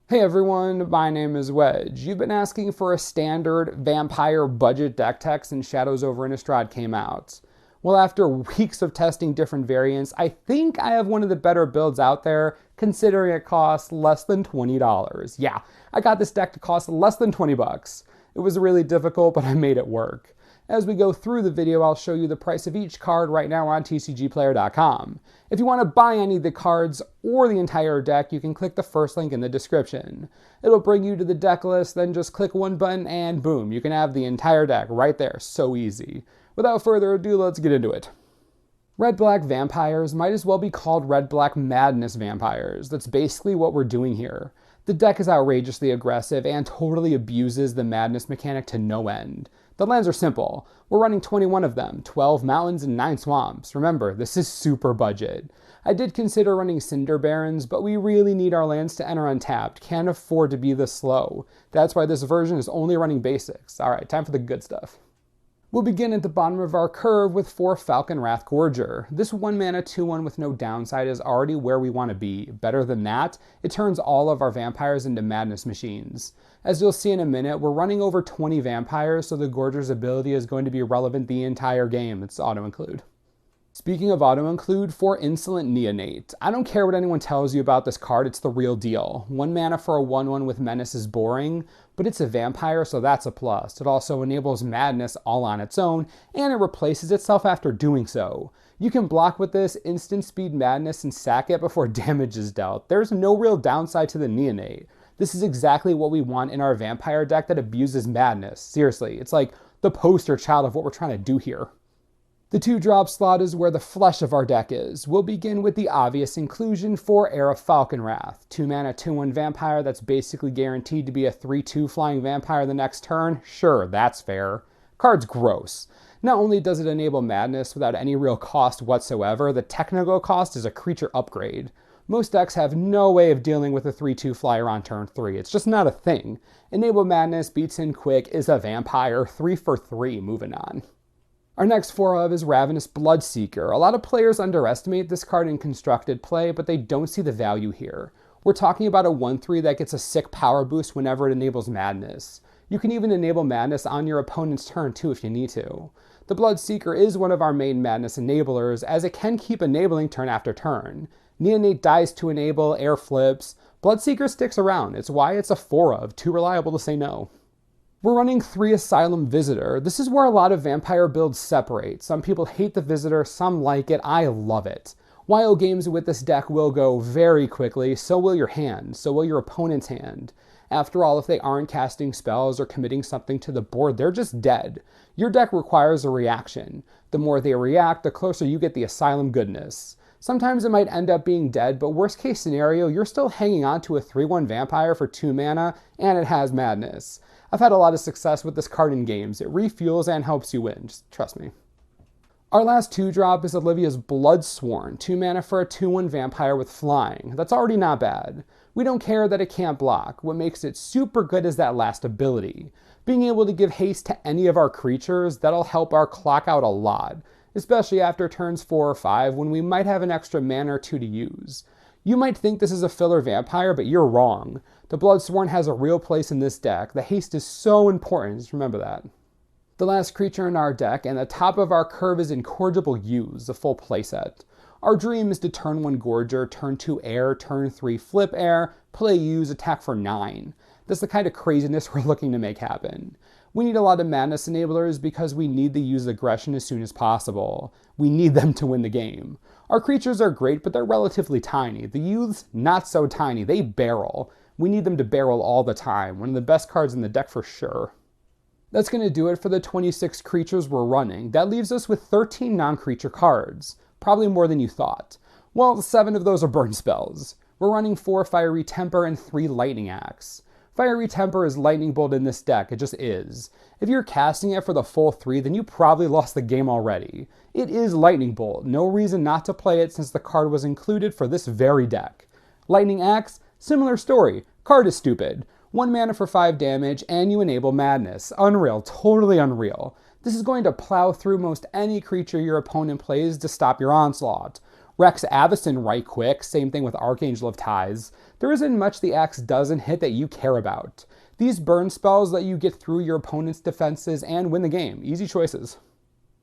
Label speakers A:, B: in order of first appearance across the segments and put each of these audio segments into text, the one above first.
A: Hey everyone, my name is Wedge. You've been asking for a standard vampire budget deck tech since Shadows over Innistrad came out. Well, after weeks of testing different variants, I think I have one of the better builds out there, considering it costs less than $20. Yeah, I got this deck to cost less than 20 bucks. It was really difficult, but I made it work. As we go through the video, I'll show you the price of each card right now on tcgplayer.com. If you want to buy any of the cards or the entire deck, you can click the first link in the description. It'll bring you to the deck list, then just click one button and boom, you can have the entire deck right there. So easy. Without further ado, let's get into it. Red-black vampires might as well be called red-black madness vampires. That's basically what we're doing here. The deck is outrageously aggressive and totally abuses the madness mechanic to no end. The lands are simple. We're running 21 of them, 12 mountains and 9 swamps. Remember, this is super budget. I did consider running Cinder Barons, but we really need our lands to enter untapped. Can't afford to be this slow. That's why this version is only running basics. Alright, time for the good stuff. We'll begin at the bottom of our curve with 4 Falcon Wrath Gorger. This 1 mana 2/1 with no downside is already where we want to be. Better than that, it turns all of our vampires into madness machines. As you'll see in a minute, we're running over 20 vampires, so the Gorger's ability is going to be relevant the entire game. It's auto-include. Speaking of auto-include, for Insolent Neonate. I don't care what anyone tells you about this card, it's the real deal. 1 mana for a 1/1 with Menace is boring, but it's a vampire, so that's a plus. It also enables Madness all on its own, and it replaces itself after doing so. You can block with this, instant speed Madness, and sack it before damage is dealt. There's no real downside to the Neonate. This is exactly what we want in our vampire deck that abuses Madness. Seriously, it's like the poster child of what we're trying to do here. The 2-drop slot is where the flesh of our deck is. We'll begin with the obvious inclusion for Era Falcon Wrath. 2 mana 2/1 vampire that's basically guaranteed to be a 3/2 flying vampire the next turn. Sure, that's fair. Card's gross. Not only does it enable madness without any real cost whatsoever, the technical cost is a creature upgrade. Most decks have no way of dealing with a 3/2 flyer on turn 3. It's just not a thing. Enable madness, beats in quick, is a vampire, 3 for 3, moving on. Our next 4 of is Ravenous Bloodseeker. A lot of players underestimate this card in constructed play, but they don't see the value here. We're talking about a 1/3 that gets a sick power boost whenever it enables Madness. You can even enable Madness on your opponent's turn too if you need to. The Bloodseeker is one of our main Madness enablers, as it can keep enabling turn after turn. Neonate dies to enable, air flips. Bloodseeker sticks around. It's why it's a 4 of, too reliable to say no. We're running 3 Asylum Visitor. This is where a lot of vampire builds separate. Some people hate the Visitor, some like it, I love it. While games with this deck will go very quickly, so will your hand, so will your opponent's hand. After all, if they aren't casting spells or committing something to the board, they're just dead. Your deck requires a reaction. The more they react, the closer you get the Asylum goodness. Sometimes it might end up being dead, but worst case scenario, you're still hanging on to a 3/1 vampire for 2 mana, and it has madness. I've had a lot of success with this card in games. It refuels and helps you win, just trust me. Our last 2-drop is Olivia's Bloodsworn, 2 mana for a 2/1 vampire with flying. That's already not bad. We don't care that it can't block. What makes it super good is that last ability. Being able to give haste to any of our creatures, that'll help our clock out a lot, especially after turns 4 or 5 when we might have an extra mana or 2 to use. You might think this is a filler vampire, but you're wrong. The Bloodsworn has a real place in this deck. The haste is so important, just remember that. The last creature in our deck, and the top of our curve is Incorrigible Use, the full playset. Our dream is to turn 1 Gorger, turn 2 air, turn 3 flip air, play Use, attack for 9. That's the kind of craziness we're looking to make happen. We need a lot of madness enablers because we need to use aggression as soon as possible. We need them to win the game. Our creatures are great, but they're relatively tiny. The youths, not so tiny. They barrel. We need them to barrel all the time. One of the best cards in the deck for sure. That's going to do it for the 26 creatures we're running. That leaves us with 13 non-creature cards. Probably more than you thought. Well, 7 of those are burn spells. We're running 4 Fiery Temper and 3 Lightning Axe. Fiery Temper is Lightning Bolt in this deck, it just is. If you're casting it for the full 3, then you probably lost the game already. It is Lightning Bolt, no reason not to play it since the card was included for this very deck. Lightning Axe, similar story, card is stupid. 1 mana for 5 damage, and you enable Madness. Unreal, totally unreal. This is going to plow through most any creature your opponent plays to stop your onslaught. Rex Avacyn right quick, same thing with Archangel of Ties. There isn't much the axe doesn't hit that you care about. These burn spells let you get through your opponent's defenses and win the game. Easy choices.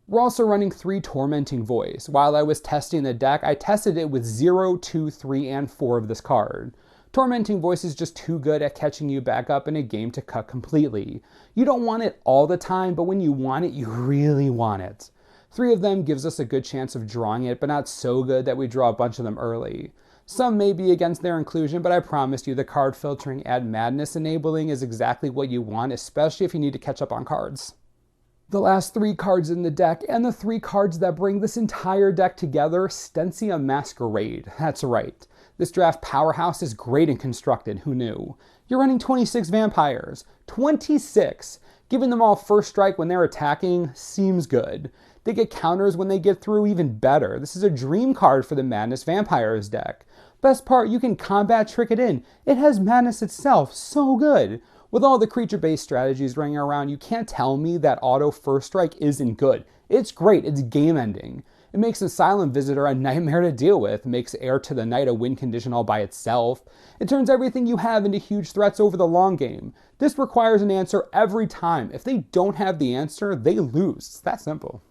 A: We're also running 3 Tormenting Voice. While I was testing the deck, I tested it with 0, 2, 3, and 4 of this card. Tormenting Voice is just too good at catching you back up in a game to cut completely. You don't want it all the time, but when you want it, you really want it. 3 of them gives us a good chance of drawing it, but not so good that we draw a bunch of them early. Some may be against their inclusion, but I promise you the card filtering Add Madness enabling is exactly what you want, especially if you need to catch up on cards. The last 3 cards in the deck, and the 3 cards that bring this entire deck together, Stensia Masquerade. That's right. This draft powerhouse is great and constructed, who knew? You're running 26 vampires. 26! Giving them all first strike when they're attacking seems good. They get counters when they get through, even better. This is a dream card for the Madness Vampires deck. Best part, you can combat trick it in. It has Madness itself, so good. With all the creature-based strategies running around, you can't tell me that auto first strike isn't good. It's great, it's game-ending. It makes Asylum Visitor a nightmare to deal with, makes Heir to the Night a win condition all by itself. It turns everything you have into huge threats over the long game. This requires an answer every time. If they don't have the answer, they lose. It's that simple.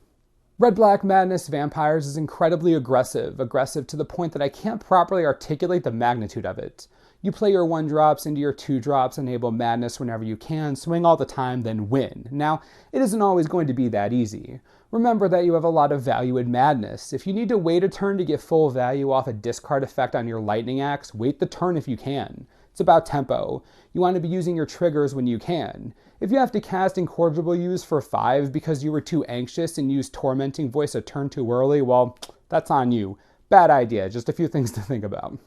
A: Red-Black Madness Vampires is incredibly aggressive to the point that I can't properly articulate the magnitude of it. You play your 1-drops into your 2-drops, enable Madness whenever you can, swing all the time, then win. Now, it isn't always going to be that easy. Remember that you have a lot of value in Madness. If you need to wait a turn to get full value off a discard effect on your Lightning Axe, wait the turn if you can. It's about tempo. You want to be using your triggers when you can. If you have to cast Incorrigible Use for 5 because you were too anxious and used Tormenting Voice a turn too early, well, that's on you. Bad idea, just a few things to think about.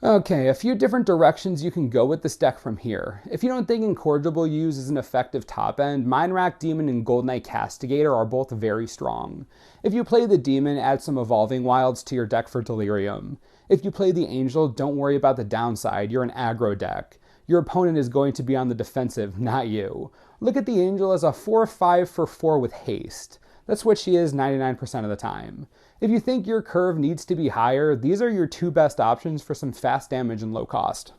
A: Okay, a few different directions you can go with this deck from here. If you don't think Incorrigible Use is an effective top end, Mind Rack Demon and Gold Knight Castigator are both very strong. If you play the Demon, add some Evolving Wilds to your deck for Delirium. If you play the Angel, don't worry about the downside, you're an aggro deck. Your opponent is going to be on the defensive, not you. Look at the Angel as a 4/5 for 4 with haste. That's what she is 99% of the time. If you think your curve needs to be higher, these are your 2 best options for some fast damage and low cost.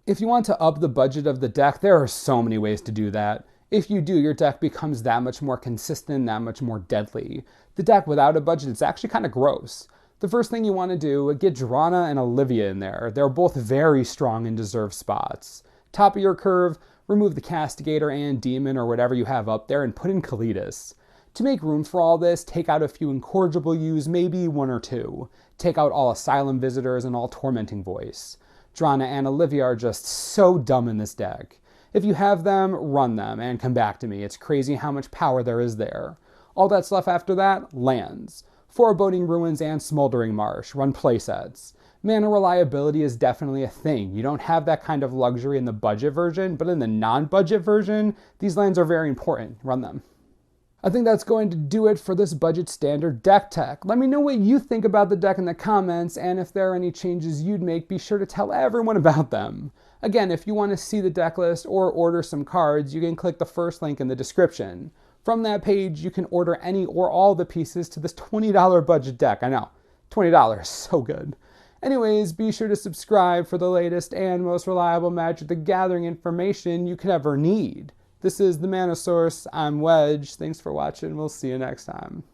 A: If you want to up the budget of the deck, there are so many ways to do that. If you do, your deck becomes that much more consistent, that much more deadly. The deck without a budget is actually kind of gross. The first thing you want to do, get Drana and Olivia in there. They're both very strong and deserve spots. Top of your curve, remove the Castigator and Demon or whatever you have up there and put in Kalidas. To make room for all this, take out a few Incorrigible Use, maybe 1 or 2. Take out all Asylum Visitors and all Tormenting Voice. Drana and Olivia are just so dumb in this deck. If you have them, run them and come back to me. It's crazy how much power there is there. All that's left after that, lands. Foreboding Ruins and Smoldering Marsh, run playsets. Mana reliability is definitely a thing. You don't have that kind of luxury in the budget version, but in the non-budget version, these lands are very important. Run them. I think that's going to do it for this budget standard deck tech. Let me know what you think about the deck in the comments, and if there are any changes you'd make, be sure to tell everyone about them. Again, if you want to see the deck list or order some cards, you can click the first link in the description. From that page, you can order any or all the pieces to this $20 budget deck. I know, $20, so good. Anyways, be sure to subscribe for the latest and most reliable Magic the Gathering information you could ever need. This is the Mana Source. I'm Wedge. Thanks for watching. We'll see you next time.